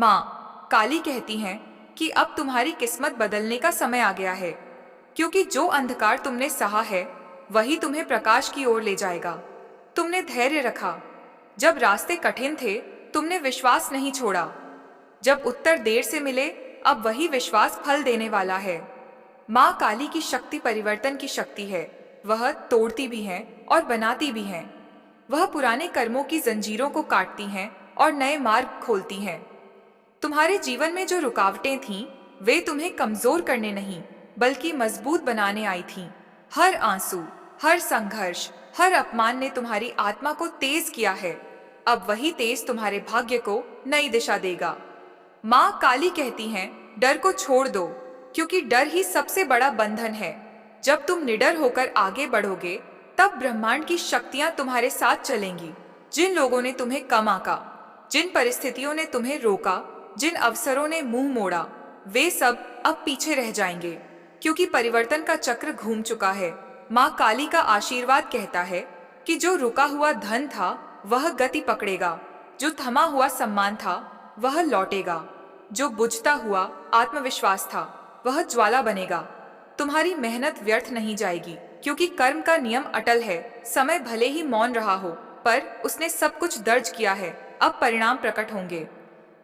माँ काली कहती हैं कि अब तुम्हारी किस्मत बदलने का समय आ गया है, क्योंकि जो अंधकार तुमने सहा है वही तुम्हें प्रकाश की ओर ले जाएगा। तुमने धैर्य रखा, जब रास्ते कठिन थे तुमने विश्वास नहीं छोड़ा। जब उत्तर देर से मिले, अब वही विश्वास फल देने वाला है। माँ काली की शक्ति परिवर्तन की शक्ति है। वह तोड़ती भी है और बनाती भी है। वह पुराने कर्मों की जंजीरों को काटती हैं और नए मार्ग खोलती हैं। तुम्हारे जीवन में जो रुकावटें थीं, वे तुम्हें कमजोर करने नहीं बल्कि मजबूत बनाने आई थीं। हर आंसू, हर संघर्ष, हर अपमान ने तुम्हारी आत्मा को तेज किया है। अब वही तेज तुम्हारे भाग्य को नई दिशा देगा। माँ काली कहती हैं, डर को छोड़ दो, क्योंकि डर ही सबसे बड़ा बंधन है। जब तुम निडर होकर आगे बढ़ोगे, तब ब्रह्मांड की शक्तियां तुम्हारे साथ चलेंगी। जिन लोगों ने तुम्हें कम आंका, जिन परिस्थितियों ने तुम्हें रोका, जिन अवसरों ने मुंह मोड़ा, वे सब अब पीछे रह जाएंगे, क्योंकि परिवर्तन का चक्र घूम चुका है। माँ काली का आशीर्वाद कहता है कि जो रुका हुआ धन था वह गति पकड़ेगा, जो थमा हुआ सम्मान था वह लौटेगा, जो बुझता हुआ आत्मविश्वास था वह ज्वाला बनेगा। तुम्हारी मेहनत व्यर्थ नहीं जाएगी, क्योंकि कर्म का नियम अटल है। समय भले ही मौन रहा हो, पर उसने सब कुछ दर्ज किया है। अब परिणाम प्रकट होंगे।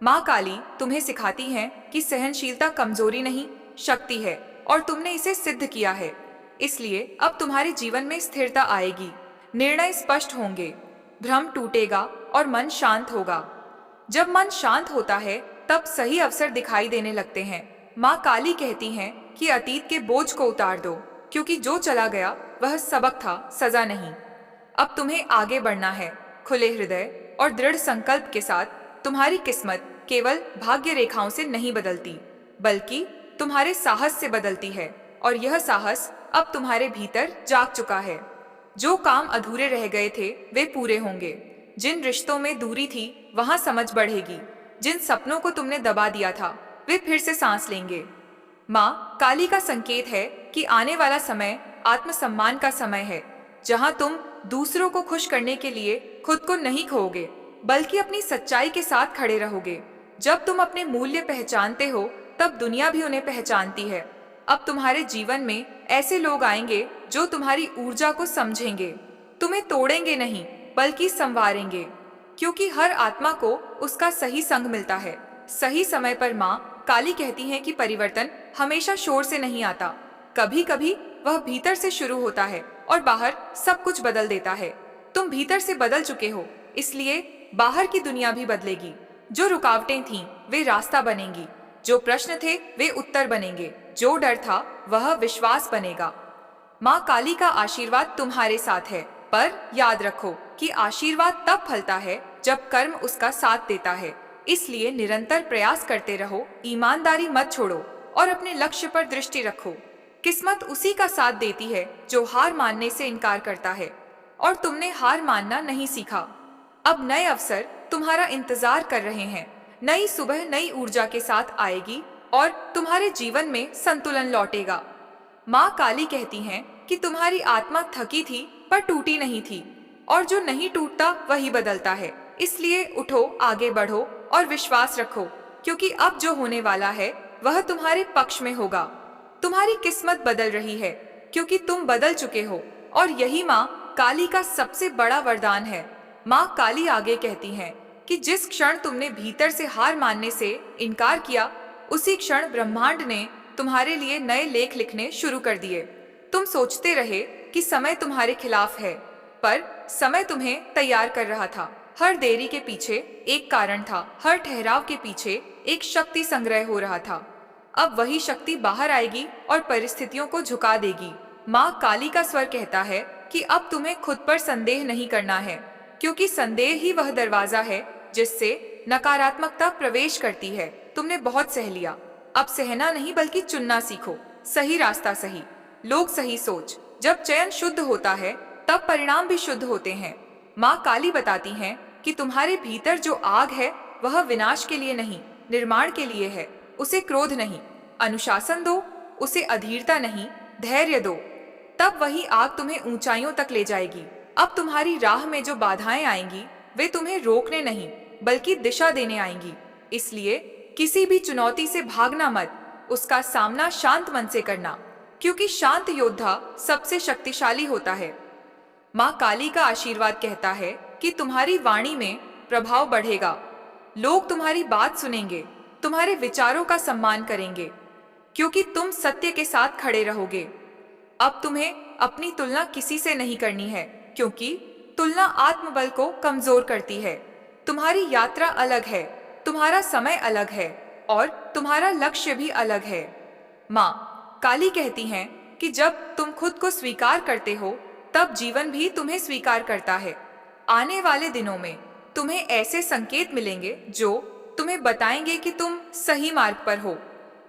माँ काली तुम्हें सिखाती हैं कि सहनशीलता कमजोरी नहीं, शक्ति है, और तुमने इसे सिद्ध किया है। इसलिए अब तुम्हारे जीवन में स्थिरता आएगी, निर्णय स्पष्ट होंगे, भ्रम टूटेगा और मन शांत होगा। जब मन शांत होता है तब सही अवसर दिखाई देने लगते हैं। माँ काली कहती हैं कि अतीत के बोझ को उतार दो, क्योंकि जो चला गया वह सबक था, सजा नहीं। अब तुम्हें आगे बढ़ना है, खुले हृदय और दृढ़ संकल्प के साथ। तुम्हारी किस्मत केवल भाग्य रेखाओं से नहीं बदलती, बल्कि तुम्हारे साहस से बदलती है, और यह साहस अब तुम्हारे भीतर जाग चुका है। जो काम अधूरे रह गए थे वे पूरे होंगे। जिन रिश्तों में दूरी थी वहां समझ बढ़ेगी। जिन सपनों को तुमने दबा दिया था वे फिर से सांस लेंगे। माँ काली का संकेत है कि आने वाला समय आत्मसम्मान का समय है, जहाँ तुम दूसरों को खुश करने के लिए खुद को नहीं खोओगे, बल्कि अपनी सच्चाई के साथ खड़े रहोगे। जब तुम अपने मूल्य पहचानते हो, तब दुनिया भी उन्हें पहचानती है। अब तुम्हारे जीवन में ऐसे लोग आएंगे जो तुम्हारी ऊर्जा को समझेंगे, तुम्हें तोड़ेंगे नहीं बल्कि संवारेंगे, क्योंकि हर आत्मा को उसका सही संग मिलता है। सही समय पर माँ काली कहती हैं कि परिवर्तन हमेशा शोर से नहीं आता, कभी कभी वह भीतर से शुरू होता है और बाहर सब कुछ बदल देता है। तुम भीतर से बदल चुके हो, इसलिए बाहर की दुनिया भी बदलेगी। जो रुकावटें थीं वे रास्ता बनेंगी, जो प्रश्न थे वे उत्तर बनेंगे, जो डर था वह विश्वास बनेगा। माँ काली का आशीर्वाद तुम्हारे साथ है, पर याद रखो कि आशीर्वाद तब फलता है जब कर्म उसका साथ देता है। इसलिए निरंतर प्रयास करते रहो, ईमानदारी मत छोड़ो और अपने लक्ष्य पर दृष्टि रखो। किस्मत उसी का साथ देती है जो हार मानने से इनकार करता है, और तुमने हार मानना नहीं सीखा। अब नए अवसर तुम्हारा इंतजार कर रहे हैं। नई सुबह नई ऊर्जा के साथ आएगी और तुम्हारे जीवन में संतुलन लौटेगा। माँ काली कहती हैं कि तुम्हारी आत्मा थकी थी पर टूटी नहीं थी, और जो नहीं टूटता वही बदलता है। इसलिए उठो, आगे बढ़ो और विश्वास रखो, क्योंकि अब जो होने वाला है वह तुम्हारे पक्ष में होगा। तुम्हारी किस्मत बदल रही है, क्योंकि तुम बदल चुके हो, और यही माँ काली का सबसे बड़ा वरदान है। माँ काली आगे कहती हैं कि जिस क्षण तुमने भीतर से हार मानने से इनकार किया, उसी क्षण ब्रह्मांड ने तुम्हारे लिए नए लेख लिखने शुरू कर दिए। तुम सोचते रहे कि समय तुम्हारे खिलाफ है, पर समय तुम्हें तैयार कर रहा था। हर देरी के पीछे एक कारण था, हर ठहराव के पीछे एक शक्ति संग्रह हो रहा था। अब वही शक्ति बाहर आएगी और परिस्थितियों को झुका देगी। माँ काली का स्वर कहता है कि अब तुम्हें खुद पर संदेह नहीं करना है, क्योंकि संदेह ही वह दरवाजा है जिससे नकारात्मकता प्रवेश करती है। तुमने बहुत सह लिया, अब सहना नहीं बल्कि चुनना सीखो। सही रास्ता, सही लोग, सही सोच। जब चयन शुद्ध होता है तब परिणाम भी शुद्ध होते हैं। माँ काली बताती हैं कि तुम्हारे भीतर जो आग है वह विनाश के लिए नहीं, निर्माण के लिए है। उसे क्रोध नहीं, अनुशासन दो, उसे अधीरता नहीं, धैर्य दो। तब वही आग तुम्हें ऊंचाइयों तक ले जाएगी। अब तुम्हारी राह में जो बाधाएं आएंगी वे तुम्हें रोकने नहीं बल्कि दिशा देने आएंगी। इसलिए किसी भी चुनौती से भागना मत, उसका सामना शांत मन से करना, क्योंकि शांत योद्धा सबसे शक्तिशाली होता है। माँ काली का आशीर्वाद कहता है कि तुम्हारी वाणी में प्रभाव बढ़ेगा, लोग तुम्हारी बात सुनेंगे, तुम्हारे विचारों का सम्मान करेंगे, क्योंकि तुम सत्य के साथ खड़े रहोगे। अब तुम्हें अपनी तुलना किसी से नहीं करनी है, क्योंकि तुलना आत्मबल को कमजोर करती है। तुम्हारी यात्रा अलग है, तुम्हारा समय अलग है और तुम्हारा लक्ष्य भी अलग है। माँ काली कहती हैं कि जब तुम खुद को स्वीकार करते हो, तब जीवन भी तुम्हें स्वीकार करता है। आने वाले दिनों में तुम्हें ऐसे संकेत मिलेंगे जो तुम्हें बताएंगे कि तुम सही मार्ग पर हो।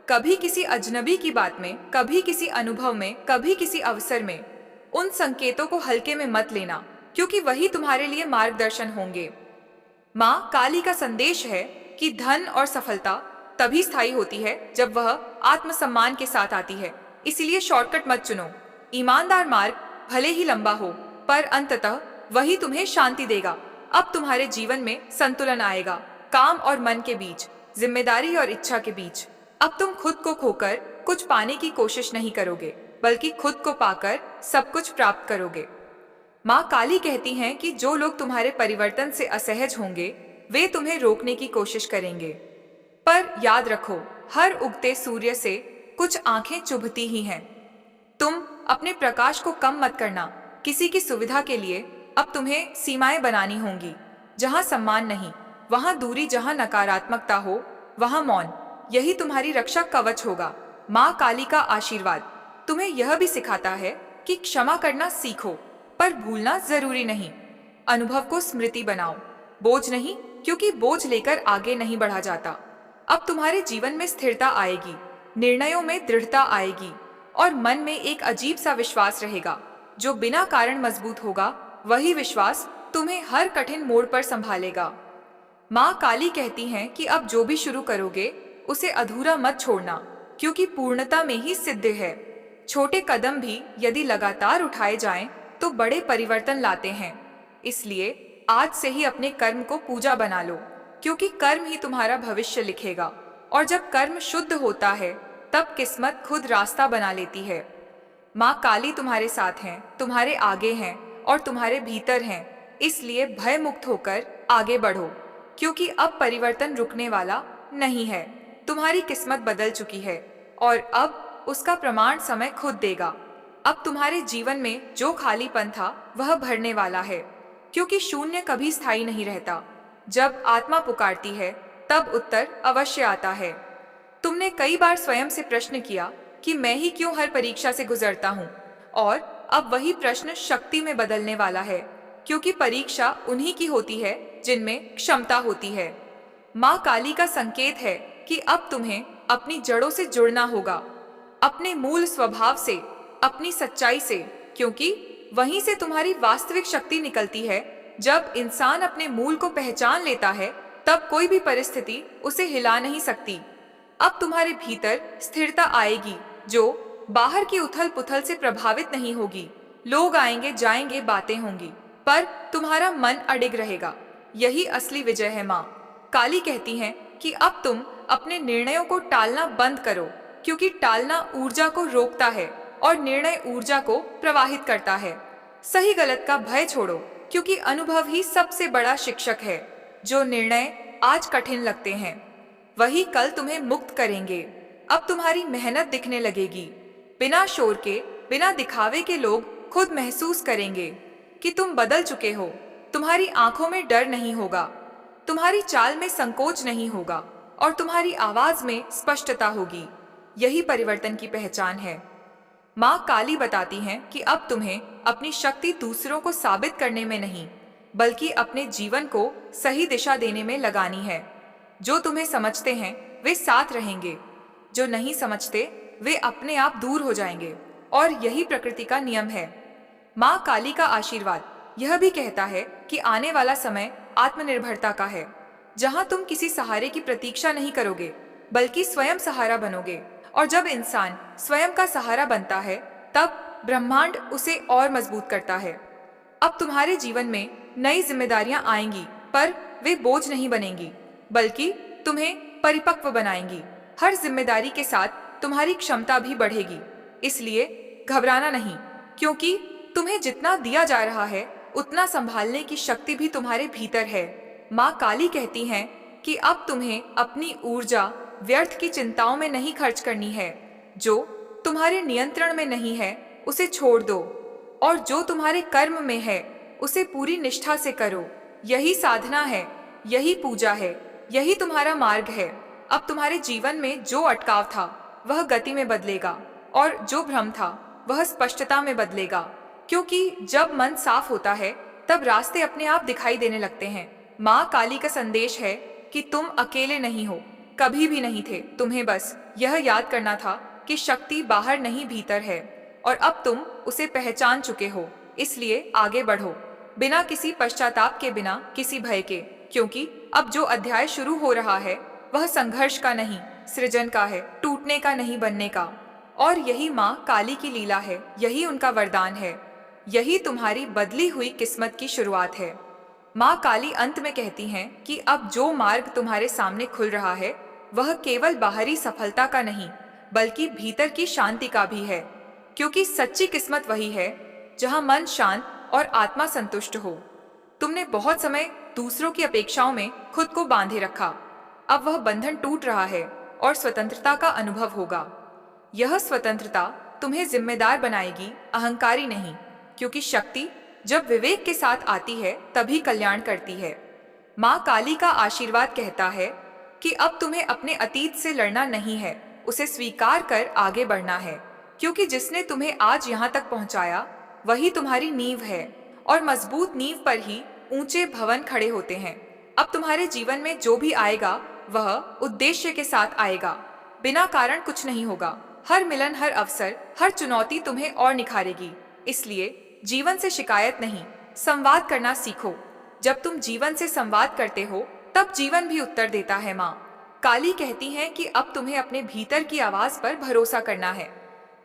कभी किसी अजनबी की बात में, कभी किसी अनुभव में, कभी किसी अवसर में। उन संकेतों को हल्के में मत लेना, क्योंकि वही तुम्हारे लिए मार्गदर्शन होंगे। माँ काली का संदेश है कि धन और सफलता तभी स्थायी होती है जब वह आत्मसम्मान के साथ आती है। इसलिए शॉर्टकट मत चुनो। ईमानदार मार्ग भले ही लंबा हो, पर अंततः वही तुम्हें शांति देगा। अब तुम्हारे जीवन में संतुलन आएगा, काम और मन के बीच, जिम्मेदारी और इच्छा के बीच। अब तुम खुद को खोकर कुछ पाने की कोशिश नहीं करोगे, बल्कि खुद को पाकर सब कुछ प्राप्त करोगे। माँ काली कहती हैं कि जो लोग तुम्हारे परिवर्तन से असहज होंगे, वे तुम्हें रोकने की कोशिश करेंगे। पर याद रखो, हर उगते सूर्य से कुछ आंखें चुभती ही हैं। तुम अपने प्रकाश को कम मत करना। किसी की सुविधा के लिए अब तुम्हें सीमाएं बनानी होंगी। जहां सम्मान नहीं, वहां दूरी। जहां नकारात्मकता हो, वहां मौन। यही तुम्हारी रक्षा कवच होगा। माँ काली का आशीर्वाद तुम्हें यह भी सिखाता है कि क्षमा करना सीखो, पर भूलना जरूरी नहीं। अनुभव को स्मृति बनाओ, बोझ नहीं, क्योंकि बोझ लेकर आगे नहीं बढ़ा जाता। अब तुम्हारे जीवन में स्थिरता आएगी, निर्णयों में दृढ़ता आएगी और मन में एक अजीब सा विश्वास रहेगा जो बिना कारण मजबूत होगा। वही विश्वास तुम्हें हर कठिन मोड़ पर संभालेगा। माँ काली कहती हैं कि अब जो भी शुरू करोगे, उसे अधूरा मत छोड़ना, क्योंकि पूर्णता में ही सिद्ध है। छोटे कदम भी यदि लगातार उठाए जाएं, तो बड़े परिवर्तन लाते हैं। इसलिए आज से ही अपने कर्म को पूजा बना लो, क्योंकि कर्म ही तुम्हारा भविष्य लिखेगा। और जब कर्म शुद्ध होता है, तब किस्मत खुद रास्ता बना लेती है। माँ काली तुम्हारे साथ हैं, तुम्हारे आगे हैं और तुम्हारे भीतर हैं। इसलिए भय मुक्त होकर आगे बढ़ो, क्योंकि अब परिवर्तन रुकने वाला नहीं है। तुम्हारी किस्मत बदल चुकी है और अब उसका प्रमाण समय खुद देगा। अब तुम्हारे जीवन में जो खालीपन था, वह भरने वाला है, क्योंकि शून्य कभी स्थायी नहीं रहता। जब आत्मा पुकारती है, तब उत्तर अवश्य आता है। तुमने कई बार स्वयं से प्रश्न किया कि मैं ही क्यों हर परीक्षा से गुजरता हूँ, और अब वही प्रश्न शक्ति में बदलने वाला है, क्योंकि परीक्षा उन्हीं की होती है जिनमें क्षमता होती है। माँ काली का संकेत है कि अब तुम्हें अपनी जड़ों से जुड़ना होगा, अपने मूल स्वभाव से, अपनी सच्चाई से, क्योंकि वहीं से तुम्हारी वास्तविक शक्ति निकलती है। जब इंसान अपने मूल को पहचान लेता है, तब कोई भी परिस्थिति उसे हिला नहीं सकती। अब तुम्हारे भीतर स्थिरता आएगी, जो बाहर की उथल पुथल से प्रभावित नहीं होगी। लोग आएंगे जाएंगे, बातें होंगी, पर तुम्हारा मन अडिग रहेगा। यही असली विजय है। माँ काली कहती हैं कि अब तुम अपने निर्णयों को टालना बंद करो, क्योंकि टालना ऊर्जा को रोकता है और निर्णय ऊर्जा को प्रवाहित करता है। सही गलत का भय छोड़ो, क्योंकि अनुभव ही सबसे बड़ा शिक्षक है। जो निर्णय आज कठिन लगते हैं, वही कल तुम्हें मुक्त करेंगे। अब तुम्हारी मेहनत दिखने लगेगी। बिना शोर के, बिना दिखावे के लोग खुद महसूस करेंगे कि तुम बदल चुके हो। तुम्हारी आंखों में डर नहीं होगा, तुम्हारी चाल में संकोच नहीं होगा और तुम्हारी आवाज में स्पष्टता होगी। यही परिवर्तन की पहचान है। माँ काली बताती हैं कि अब तुम्हें अपनी शक्ति दूसरों को साबित करने में नहीं, बल्कि अपने जीवन को सही दिशा देने में लगानी है। जो तुम्हें समझते हैं वे साथ रहेंगे, जो नहीं समझते वे अपने आप दूर हो जाएंगे, और यही प्रकृति का नियम है। माँ काली का आशीर्वाद यह भी कहता है कि आने वाला समय आत्मनिर्भरता का है, जहाँ तुम किसी सहारे की प्रतीक्षा नहीं करोगे, बल्कि स्वयं सहारा बनोगे। और जब इंसान स्वयं का सहारा बनता है, तब ब्रह्मांड उसे और मजबूत करता है। अब तुम्हारे जीवन में नई जिम्मेदारियां आएंगी, पर वे बोझ नहीं बनेंगी, बल्कि तुम्हें परिपक्व बनाएंगी। हर जिम्मेदारी के साथ तुम्हारी क्षमता भी बढ़ेगी। इसलिए घबराना नहीं, क्योंकि तुम्हें जितना दिया जा रहा है उतना संभालने की शक्ति भी तुम्हारे भीतर है। माँ काली कहती हैं कि अब तुम्हें अपनी ऊर्जा व्यर्थ की चिंताओं में नहीं खर्च करनी है। जो तुम्हारे नियंत्रण में नहीं है उसे छोड़ दो, और जो तुम्हारे कर्म में है उसे पूरी निष्ठा से करो। यही साधना है, यही पूजा है, यही तुम्हारा मार्ग है। अब तुम्हारे जीवन में जो अटकाव था वह गति में बदलेगा, और जो भ्रम था वह स्पष्टता में बदलेगा। क्योंकि जब मन साफ होता है तब रास्ते अपने आप दिखाई देने लगते हैं। माँ काली का संदेश है कि तुम अकेले नहीं हो, कभी भी नहीं थे। तुम्हें बस यह याद करना था कि शक्ति बाहर नहीं भीतर है, और अब तुम उसे पहचान चुके हो। इसलिए आगे बढ़ो, बिना किसी पश्चाताप के, बिना किसी भय के, क्योंकि अब जो अध्याय शुरू हो रहा है वह संघर्ष का नहीं, सृजन का है, टूटने का नहीं, बनने का। और यही माँ काली की लीला है, यही उनका वरदान है, यही तुम्हारी बदली हुई किस्मत की शुरुआत है। माँ काली अंत में कहती हैं कि अब जो मार्ग तुम्हारे सामने खुल रहा है वह केवल बाहरी सफलता का नहीं, बल्कि भीतर की शांति का भी है। क्योंकि सच्ची किस्मत वही है जहाँ मन शांत और आत्मा संतुष्ट हो। तुमने बहुत समय दूसरों की अपेक्षाओं में खुद को बांधे रखा, अब वह बंधन टूट रहा है और स्वतंत्रता का अनुभव होगा। यह स्वतंत्रता तुम्हें जिम्मेदार बनाएगी, अहंकारी नहीं। क्योंकि शक्ति जब विवेक के साथ आती है तभी कल्याण करती है। माँ काली का आशीर्वाद कहता है कि अब तुम्हें अपने अतीत से लड़ना नहीं है, उसे स्वीकार कर आगे बढ़ना है। क्योंकि जिसने तुम्हें आज यहाँ तक पहुँचाया वही तुम्हारी नींव है, और मजबूत नींव पर ही ऊंचे भवन खड़े होते हैं। अब तुम्हारे जीवन में जो भी आएगा वह उद्देश्य के साथ आएगा, बिना कारण कुछ नहीं होगा। हर मिलन, हर अवसर, हर चुनौती तुम्हें और निखारेगी। इसलिए जीवन से शिकायत नहीं, संवाद करना सीखो। जब तुम जीवन से संवाद करते हो तब जीवन भी उत्तर देता है। माँ काली कहती हैं कि अब तुम्हें अपने भीतर की आवाज पर भरोसा करना है,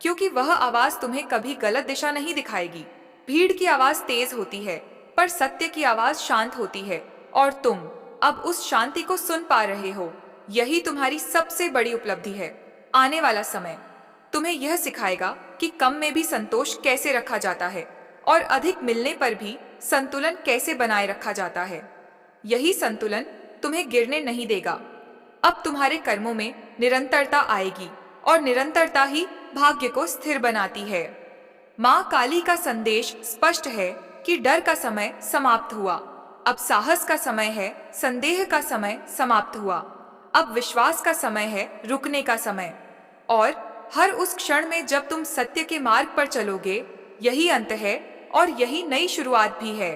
क्योंकि वह आवाज तुम्हें कभी गलत दिशा नहीं दिखाएगी। भीड़ की आवाज तेज होती है, पर सत्य की आवाज शांत होती है, और तुम अब उस शांति को सुन पा रहे हो। यही तुम्हारी सबसे बड़ी उपलब्धि है। आने वाला समय तुम्हें यह सिखाएगा कि कम में भी संतोष कैसे रखा जाता है, और अधिक मिलने पर भी संतुलन कैसे बनाए रखा जाता है। यही संतुलन तुम्हें गिरने नहीं देगा। अब तुम्हारे कर्मों में निरंतरता आएगी, और निरंतरता ही भाग्य को स्थिर बनाती है। माँ काली का संदेश स्पष्ट है कि डर का समय समाप्त हुआ, अब साहस का समय है, संदेह का समय समाप्त हुआ, अब विश्वास का समय है, रुकने का समय। और हर उस क्षण में जब तुम सत्य के मार्ग पर चलोगे, यही अंत है और यही नई शुरुआत भी है।